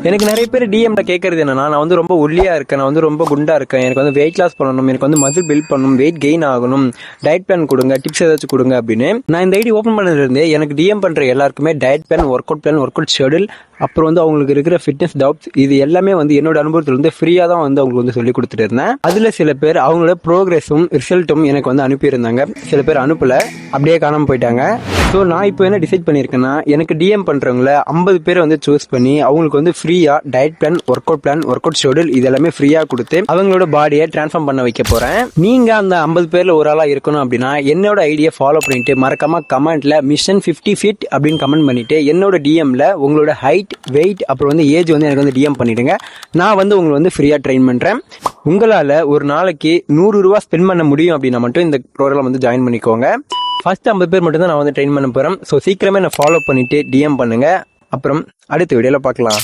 எனக்கு நிறைய பேர் டிஎம்ல கேட்கறது என்னன்னா, நான் வந்து ரொம்ப ஒல்லியா இருக்கேன், நான் வந்து ரொம்ப குண்டா இருக்கேன், எனக்கு வந்து வெயிட் லாஸ் பண்ணணும், எனக்கு வந்து மசில் பில்ட் பண்ணணும், வெயிட் கெயின் ஆகணும், டயட் பிளான் கொடுங்க, டிப்ஸ் ஏதாச்சும் கொடுங்க அப்படின்னு. நான் இந்த ஐடி ஓப்பன் பண்ணதுல இருந்தே எனக்கு டிஎம் பண்ற எல்லாருக்குமே diet plan, work out schedule, அப்புறம் வந்து அவங்களுக்கு இருக்கிற ஃபிட்னஸ் டவுட்ஸ் இது எல்லாமே வந்து என்னோட அனுபவத்துல இருந்து ஃப்ரீயா தான் வந்து அவங்களுக்கு வந்து சொல்லி கொடுத்துட்டு இருந்தேன். அதுல சில பேர் அவங்களோட ப்ரோக்ரஸும் ரிசல்ட்டும் எனக்கு வந்து அனுப்பியிருந்தாங்க, சில பேர் அனுப்பல, அப்படியே காணாம போயிட்டாங்க. ஸோ நான் இப்போ என்ன டிசைட் பண்ணியிருக்கேன்னா, எனக்கு டிஎம் பண்றவங்கள 50 பேரை வந்து சூஸ் பண்ணி அவங்களுக்கு வந்து ஃப்ரீயா diet plan, work out schedule இது எல்லாமே ஃப்ரீயா கொடுத்து அவங்களோட பாடியை டிரான்ஸ்ஃபார்ம் பண்ண வைக்க போறேன். நீங்க அந்த 50 பேர்ல ஒரு ஆளா இருக்கணும் அப்படின்னா என்னோட ஐடியா ஃபாலோ பண்ணிட்டு மறக்காம கமெண்ட்ல மிஷன் 50 feet அப்படின்னு கமெண்ட் பண்ணிட்டு என்னோட டிஎம்ல உங்களோட ஹைட், வெயிட், அப்புறம் வந்து ஏஜ் வந்து எனக்கு வந்து டிஎம் பண்ணிடுங்க. நான் வந்து உங்களை வந்து ஃப்ரீயா ட்ரெயின் பண்றேன். உங்களால ஒரு நாளைக்கு 100 ரூபா ஸ்பெண்ட் பண்ண முடியும் அப்படின்னா மட்டும் இந்த ப்ரோக்ராம் வந்து ஜாயின் பண்ணிக்கோங்க. ஃபர்ஸ்ட் 50 பேர் மட்டும் தான் நான் வந்து ட்ரெயின் பண்ண போறேன். ஸோ சீக்கிரமே நான் ஃபாலோ பண்ணிட்டு டிஎம் பண்ணுங்க. அப்புறம் அடுத்த வீடியோல பார்க்கலாம்.